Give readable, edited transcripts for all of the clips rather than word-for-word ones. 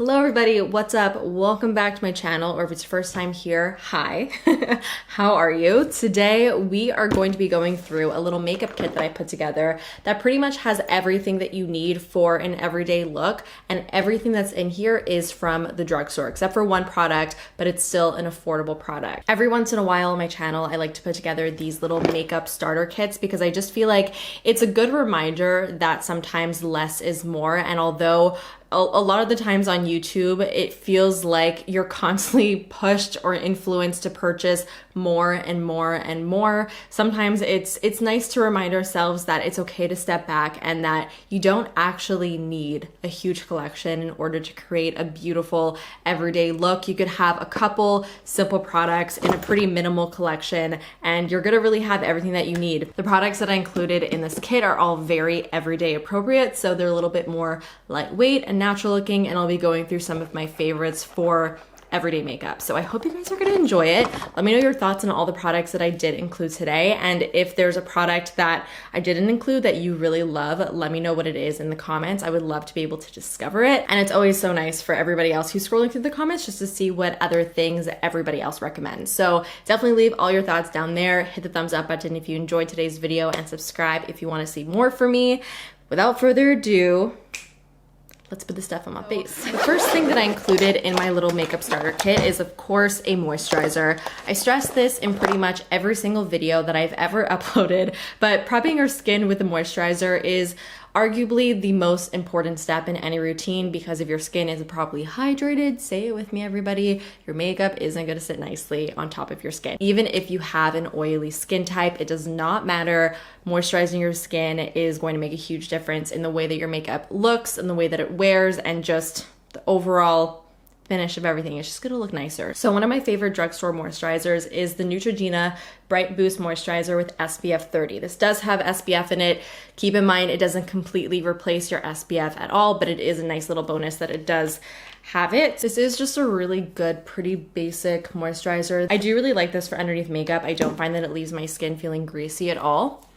Hello everybody, what's up? Welcome back to my channel, or if it's your first time here, hi. How are you? Today we are going to be going through a little makeup kit that I put together that pretty much has everything that you need for an everyday look, and everything that's in here is from the drugstore, except for one product, but it's still an affordable product. Every once in a while on my channel, I like to put together these little makeup starter kits because I just feel like it's a good reminder that sometimes less is more, and although a lot of the times on YouTube, it feels like you're constantly pushed or influenced to purchase more and more and more. Sometimes it's nice to remind ourselves that it's okay to step back and that you don't actually need a huge collection in order to create a beautiful everyday look. You could have a couple simple products in a pretty minimal collection and you're gonna really have everything that you need. The products that I included in this kit are all very everyday appropriate, so they're a little bit more lightweight and natural looking, and I'll be going through some of my favorites for everyday makeup. So I hope you guys are gonna enjoy it. Let me know your thoughts on all the products that I did include today, and if there's a product that I didn't include that you really love, let me know what it is in the comments. I would love to be able to discover it, and it's always so nice for everybody else who's scrolling through the comments just to see what other things everybody else recommends. So definitely leave all your thoughts down there. Hit the thumbs up button if you enjoyed today's video, and subscribe if you want to see more from me. Without further ado, let's put the stuff on my face. The first thing that I included in my little makeup starter kit is, of course, a moisturizer. I stress this in pretty much every single video that I've ever uploaded, but prepping your skin with a moisturizer is arguably the most important step in any routine, because if your skin isn't properly hydrated, say it with me everybody, your makeup isn't going to sit nicely on top of your skin. Even if you have an oily skin type, it does not matter. Moisturizing your skin is going to make a huge difference in the way that your makeup looks and the way that it wears, and just the overall finish of everything. It's just gonna look nicer. So one of my favorite drugstore moisturizers is the Neutrogena Bright Boost Moisturizer with SPF 30. This does have SPF in it. Keep in mind, it doesn't completely replace your SPF at all, but it is a nice little bonus that it does have it. This is just a really good, pretty basic moisturizer. I do really like this for underneath makeup. I don't find that it leaves my skin feeling greasy at all.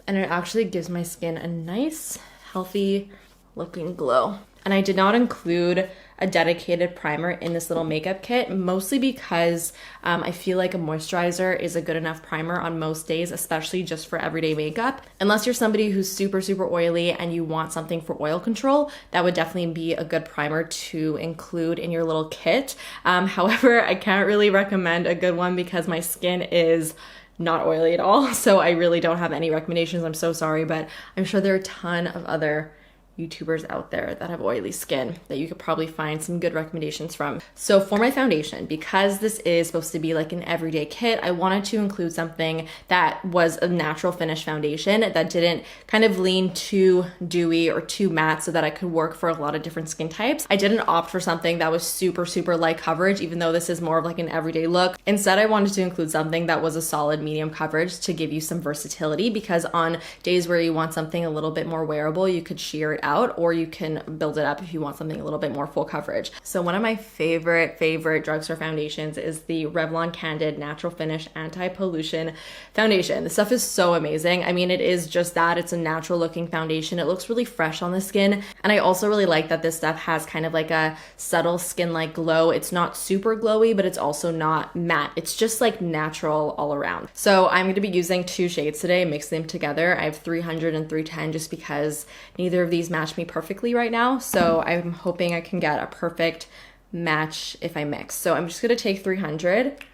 And it actually gives my skin a nice, healthy looking glow. And I did not include a dedicated primer in this little makeup kit, mostly because I feel like a moisturizer is a good enough primer on most days, especially just for everyday makeup. Unless you're somebody who's super, super oily and you want something for oil control, that would definitely be a good primer to include in your little kit. However, I can't really recommend a good one because my skin is not oily at all, so I really don't have any recommendations. I'm so sorry, but I'm sure there are a ton of other YouTubers out there that have oily skin that you could probably find some good recommendations from. So for my foundation, because this is supposed to be like an everyday kit, I wanted to include something that was a natural finish foundation that didn't kind of lean too dewy or too matte, so that I could work for a lot of different skin types. I didn't opt for something that was super, super light coverage, even though this is more of like an everyday look. Instead, I wanted to include something that was a solid medium coverage to give you some versatility, because on days where you want something a little bit more wearable, you could sheer it out, or you can build it up if you want something a little bit more full coverage. So one of my favorite drugstore foundations is the Revlon Candid Natural Finish Anti-Pollution Foundation. This stuff is so amazing. I mean, it is just that. It's a natural looking foundation. It looks really fresh on the skin. And I also really like that this stuff has kind of like a subtle skin-like glow. It's not super glowy, but it's also not matte. It's just like natural all around. So I'm going to be using two shades today, mixing them together. I have 300 and 310 just because neither of these match me perfectly right now. So I'm hoping I can get a perfect match if I mix. So I'm just going to take 300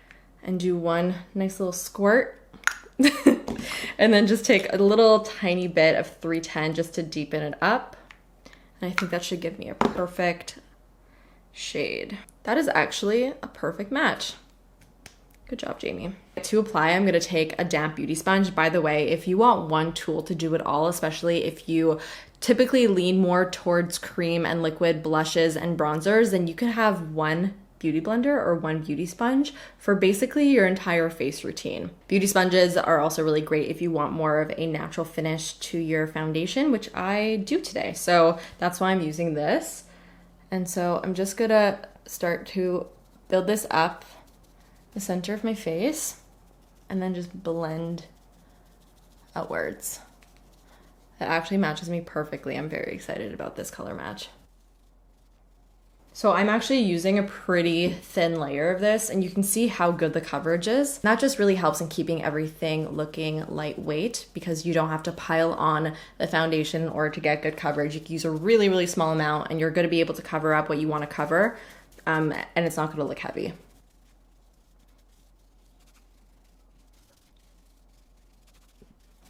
and do one nice little squirt. And then just take a little tiny bit of 310 just to deepen it up. And I think that should give me a perfect shade. That is actually a perfect match. Good job, Jamie. To apply, I'm going to take a damp beauty sponge. By the way, if you want one tool to do it all, especially if you typically lean more towards cream and liquid blushes and bronzers, then you can have one beauty blender or one beauty sponge for basically your entire face routine. Beauty sponges are also really great if you want more of a natural finish to your foundation, which I do today. So that's why I'm using this. And so I'm just gonna start to build this up the center of my face and then just blend outwards. It actually matches me perfectly. I'm very excited about this color match. So I'm actually using a pretty thin layer of this, and you can see how good the coverage is. That just really helps in keeping everything looking lightweight because you don't have to pile on the foundation in order to get good coverage. You can use a really, really small amount and you're gonna be able to cover up what you wanna cover, and it's not gonna look heavy.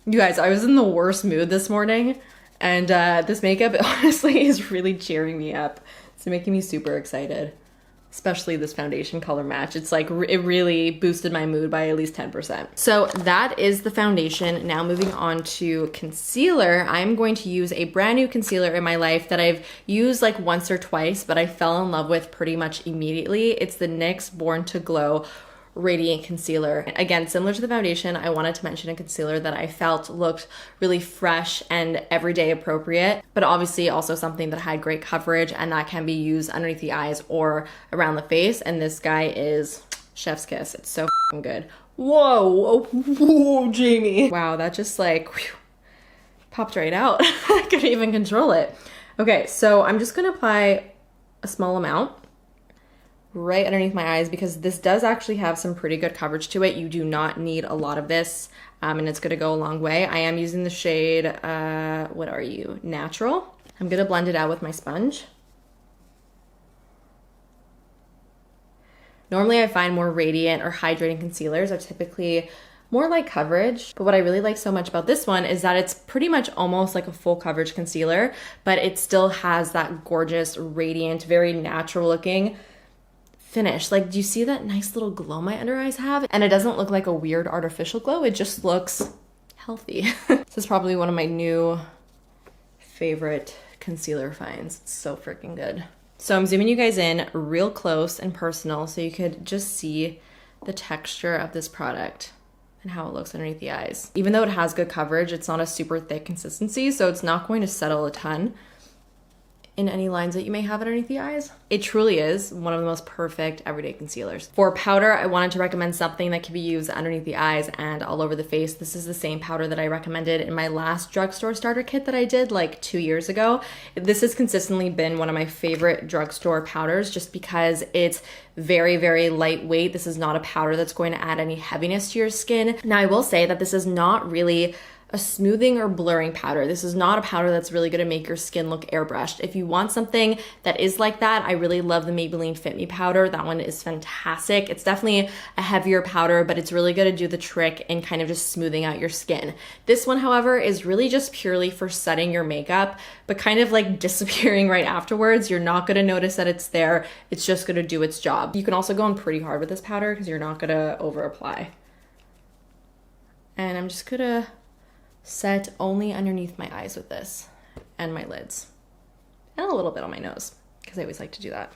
You guys, I was in the worst mood this morning, and this makeup honestly is really cheering me up. It's making me super excited, especially this foundation color match. It's like, it really boosted my mood by at least 10%. So that is the foundation. Now moving on to concealer, I'm going to use a brand new concealer in my life that I've used like once or twice, but I fell in love with pretty much immediately. It's the NYX Born to Glow Radiant Concealer. Again, similar to the foundation, I wanted to mention a concealer that I felt looked really fresh and everyday appropriate, but obviously also something that had great coverage and that can be used underneath the eyes or around the face. And this guy is chef's kiss. It's so f***ing good. Whoa, whoa, Jamie. Wow, that just like whew, popped right out. I couldn't even control it. Okay, so I'm just gonna apply a small amount right underneath my eyes because this does actually have some pretty good coverage to it. You do not need a lot of this, and it's gonna go a long way. I am using the shade, what are you? Natural. I'm gonna blend it out with my sponge. Normally I find more radiant or hydrating concealers are typically more like coverage, but what I really like so much about this one is that it's pretty much almost like a full coverage concealer, but it still has that gorgeous, radiant, very natural looking finish. Like, do you see that nice little glow my under eyes have? And it doesn't look like a weird artificial glow. It just looks healthy. This is probably one of my new favorite concealer finds. It's so freaking good. So I'm zooming you guys in real close and personal so you could just see the texture of this product and how it looks underneath the eyes. Even though it has good coverage, it's not a super thick consistency, so it's not going to settle a ton in any lines that you may have underneath the eyes. It truly is one of the most perfect everyday concealers. For powder, I wanted to recommend something that can be used underneath the eyes and all over the face. This is the same powder that I recommended in my last drugstore starter kit that I did like 2 years ago. This has consistently been one of my favorite drugstore powders just because it's very, very lightweight. This is not a powder that's going to add any heaviness to your skin. Now, I will say that this is not really a smoothing or blurring powder. This is not a powder that's really gonna make your skin look airbrushed. If you want something that is like that, I really love the Maybelline Fit Me powder. That one is fantastic. It's definitely a heavier powder, but it's really gonna do the trick in kind of just smoothing out your skin. This one, however, is really just purely for setting your makeup, but kind of like disappearing right afterwards. You're not gonna notice that it's there. It's just gonna do its job. You can also go in pretty hard with this powder because you're not gonna over apply. And I'm just gonna set only underneath my eyes with this and my lids and a little bit on my nose because I always like to do that.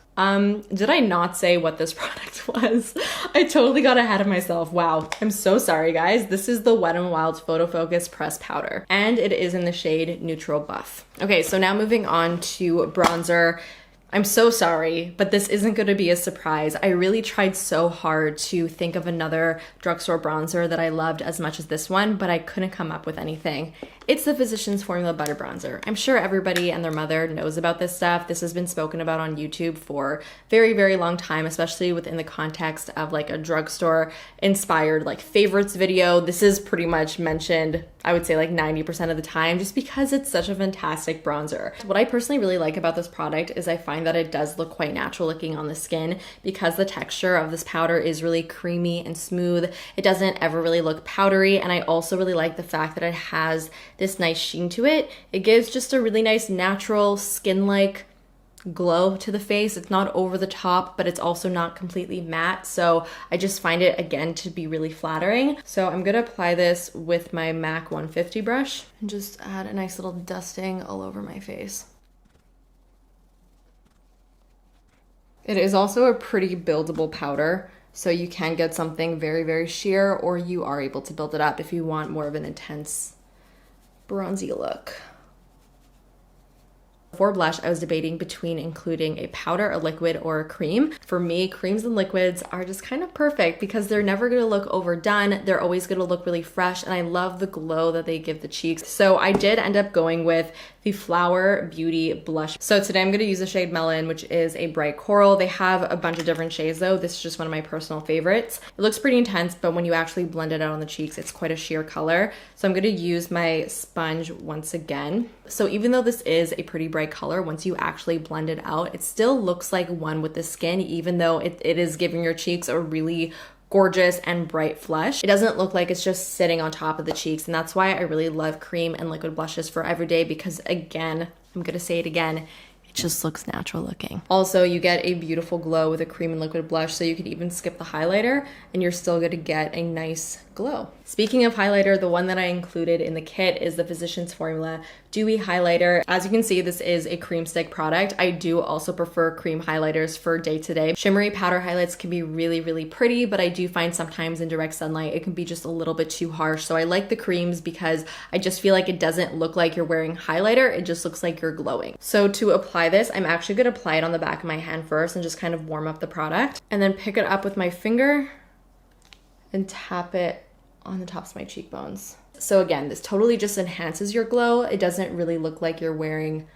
Did I not say what this product was? I totally got ahead of myself. Wow, I'm so sorry guys. This is the Wet n Wild Photo Focus Press Powder and it is in the shade Neutral Buff. Okay, so now moving on to bronzer. I'm so sorry, but this isn't going to be a surprise. I really tried so hard to think of another drugstore bronzer that I loved as much as this one, but I couldn't come up with anything. It's the Physicians Formula Butter Bronzer. I'm sure everybody and their mother knows about this stuff. This has been spoken about on YouTube for a very, very long time, especially within the context of like a drugstore inspired like favorites video. This is pretty much mentioned, I would say like 90% of the time, just because it's such a fantastic bronzer. What I personally really like about this product is I find that it does look quite natural looking on the skin because the texture of this powder is really creamy and smooth. It doesn't ever really look powdery, and I also really like the fact that it has this nice sheen to it. It gives just a really nice natural skin-like glow to the face. It's not over the top, but it's also not completely matte. So I just find it again to be really flattering. So I'm gonna apply this with my MAC 150 brush and just add a nice little dusting all over my face. It is also a pretty buildable powder, so you can get something very, very sheer, or you are able to build it up if you want more of an intense bronzy look. For blush, I was debating between including a powder, a liquid, or a cream. For me, creams and liquids are just kind of perfect because they're never gonna look overdone. They're always gonna look really fresh, and I love the glow that they give the cheeks. So I did end up going with the Flower Beauty Blush. So today I'm going to use the shade Melon, which is a bright coral. They have a bunch of different shades though. This is just one of my personal favorites. It looks pretty intense, but when you actually blend it out on the cheeks, it's quite a sheer color. So I'm going to use my sponge once again. So even though this is a pretty bright color, once you actually blend it out, it still looks like one with the skin, even though it is giving your cheeks a really gorgeous and bright flush. It doesn't look like it's just sitting on top of the cheeks, and that's why I really love cream and liquid blushes for everyday, because again, I'm gonna say it again, it just looks natural looking. Also, you get a beautiful glow with a cream and liquid blush, so you could even skip the highlighter and you're still gonna get a nice glow. Speaking of highlighter, the one that I included in the kit is the Physicians Formula Dewy Highlighter. As you can see, this is a cream stick product. I do also prefer cream highlighters for day-to-day. Shimmery powder highlights can be really, really pretty, but I do find sometimes in direct sunlight, it can be just a little bit too harsh. So I like the creams because I just feel like it doesn't look like you're wearing highlighter. It just looks like you're glowing. So to apply this, I'm actually gonna apply it on the back of my hand first and just kind of warm up the product, and then pick it up with my finger and tap it on the tops of my cheekbones. So again, this totally just enhances your glow. It doesn't really look like you're wearing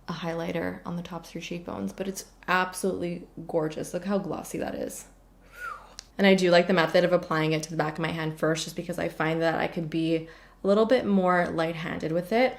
a highlighter on the tops of your cheekbones, but it's absolutely gorgeous. Look how glossy that is. And I do like the method of applying it to the back of my hand first, just because I find that I could be a little bit more light-handed with it.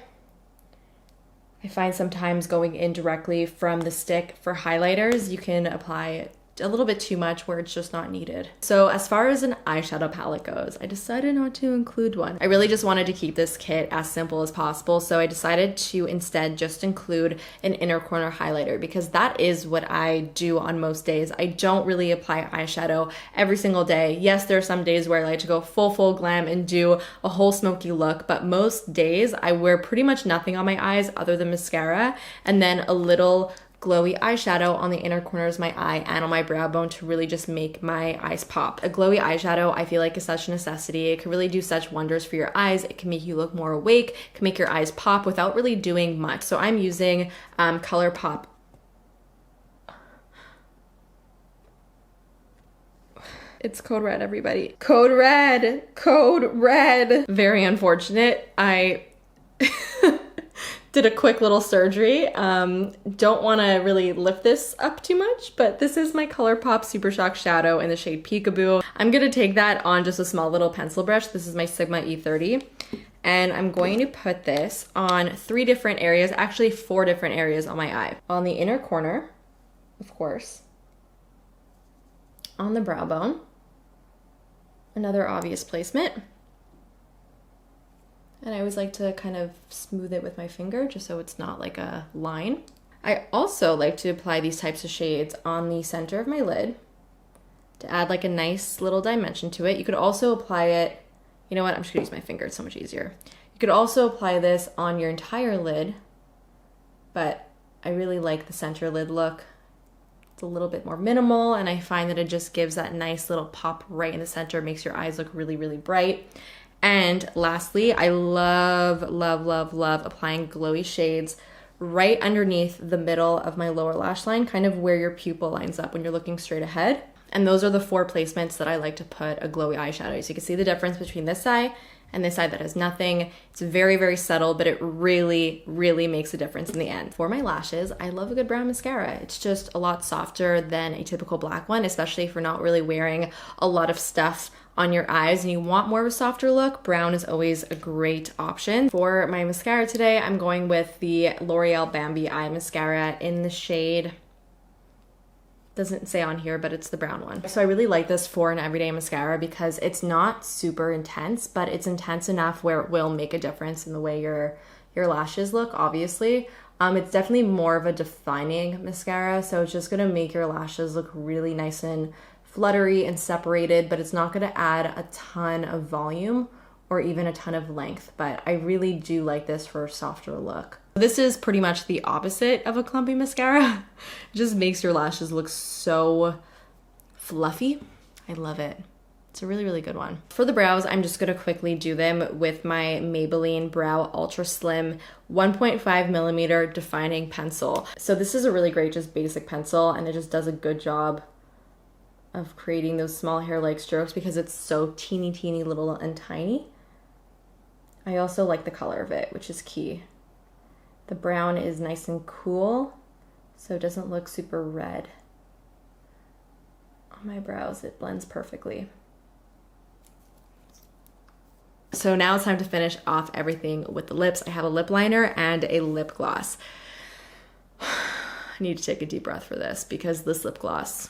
I find sometimes going in directly from the stick for highlighters, you can apply it a little bit too much where it's just not needed. So as far as an eyeshadow palette goes, I decided not to include one. I really just wanted to keep this kit as simple as possible, so I decided to instead just include an inner corner highlighter, because that is what I do on most days. I don't really apply eyeshadow every single day. Yes, there are some days where I like to go full glam and do a whole smoky look, but most days I wear pretty much nothing on my eyes other than mascara, and then a little glowy eyeshadow on the inner corners of my eye and on my brow bone to really just make my eyes pop. A glowy eyeshadow I feel like is such a necessity. It can really do such wonders for your eyes. It can make you look more awake, it can make your eyes pop without really doing much. So I'm using ColourPop. It's code red, everybody. Code red, code red. Very unfortunate. I did a quick little surgery. Don't want to really lift this up too much, but this is my ColourPop Super Shock Shadow in the shade Peekaboo. I'm gonna take that on just a small little pencil brush. This is my Sigma E30. And I'm going to put this on 3 different areas, actually 4 different areas on my eye. On the inner corner, of course. On the brow bone. Another obvious placement. And I always like to kind of smooth it with my finger just so it's not like a line. I also like to apply these types of shades on the center of my lid to add like a nice little dimension to it. You could also apply it, you know what, I'm just gonna use my finger, it's so much easier. You could also apply this on your entire lid, but I really like the center lid look. It's a little bit more minimal, and I find that it just gives that nice little pop right in the center, makes your eyes look really, really bright. And lastly, I love applying glowy shades right underneath the middle of my lower lash line, kind of where your pupil lines up when you're looking straight ahead. And those are the 4 placements that I like to put a glowy eyeshadow. So you can see the difference between this side and this side that has nothing. It's very, very subtle, but it really, really makes a difference in the end. For my lashes, I love a good brown mascara. It's just a lot softer than a typical black one, especially if you're not really wearing a lot of stuff on your eyes and you want more of a softer look. Brown is always a great option. For my mascara today, I'm going with the L'Oreal Bambi Eye Mascara in the shade, doesn't say on here, but it's the brown one. So I really like this for an everyday mascara because it's not super intense, but it's intense enough where it will make a difference in the way your lashes look, obviously. It's definitely more of a defining mascara, so it's just gonna make your lashes look really nice and fluttery and separated, but it's not gonna add a ton of volume or even a ton of length, but I really do like this for a softer look. This is pretty much the opposite of a clumpy mascara. It just makes your lashes look so fluffy. I love it. It's a really, really good one. For the brows, I'm just gonna quickly do them with my Maybelline Brow Ultra Slim 1.5 millimeter defining pencil. So this is a really great just basic pencil, and it just does a good job of creating those small hair-like strokes because it's so teeny little and tiny. I also like the color of it, which is key. The brown is nice and cool, so it doesn't look super red. On my brows, it blends perfectly. So now it's time to finish off everything with the lips. I have a lip liner and a lip gloss. I need to take a deep breath for this because this lip gloss,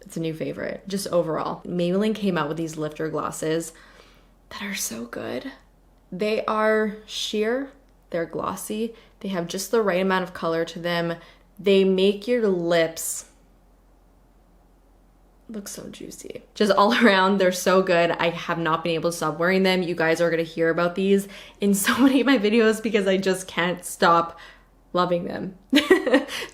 it's a new favorite. Just overall, Maybelline came out with these lifter glosses that are so good. They are sheer, they're glossy, they have just the right amount of color to them. They make your lips look so juicy. Just all around, they're so good. I have not been able to stop wearing them. You guys are gonna hear about these in so many of my videos because I just can't stop loving them.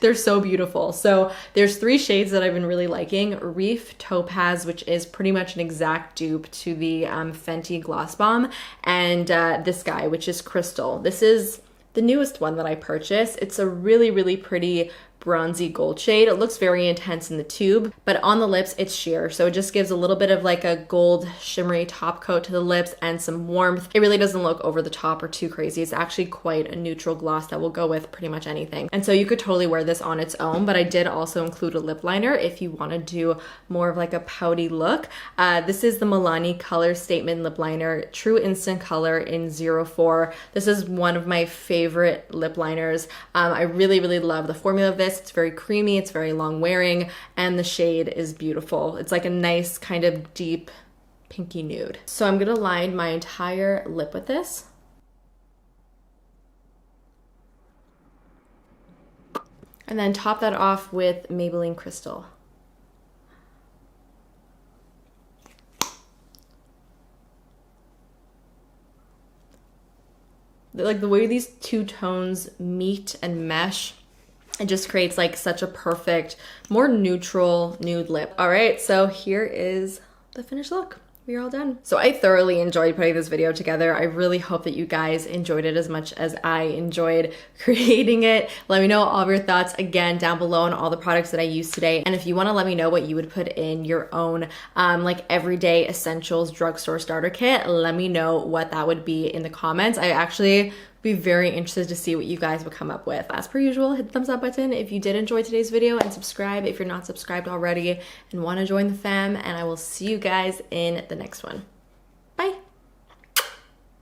They're so beautiful. So there's 3 shades that I've been really liking. Reef Topaz, which is pretty much an exact dupe to the Fenty Gloss Bomb, and this guy, which is Crystal. This is the newest one that I purchased. It's a really, really pretty bronzy gold shade. It looks very intense in the tube, but on the lips it's sheer, so it just gives a little bit of like a gold shimmery top coat to the lips and some warmth. It really doesn't look over the top or too crazy. It's actually quite a neutral gloss that will go with pretty much anything, and so you could totally wear this on its own. But I did also include a lip liner if you want to do more of like a pouty look. This is the Milani Color Statement Lip Liner, True Instant Color in 04. This is one of my favorite lip liners. I really, really love the formula of this. It's very creamy, it's very long wearing, and the shade is beautiful. It's like a nice kind of deep pinky nude. So I'm gonna line my entire lip with this. And then top that off with Maybelline Crystal. Like the way these 2 tones meet and mesh, it just creates like such a perfect, more neutral nude lip. All right, so here is the finished look. We're all done. So I thoroughly enjoyed putting this video together. I really hope that you guys enjoyed it as much as I enjoyed creating it. Let me know all of your thoughts again down below on all the products that I used today. And if you want to let me know what you would put in your own like everyday essentials drugstore starter kit, let me know what that would be in the comments. I actually be very interested to see what you guys would come up with. As per usual, hit the thumbs up button if you did enjoy today's video, and subscribe if you're not subscribed already and want to join the fam, and I will see you guys in the next one.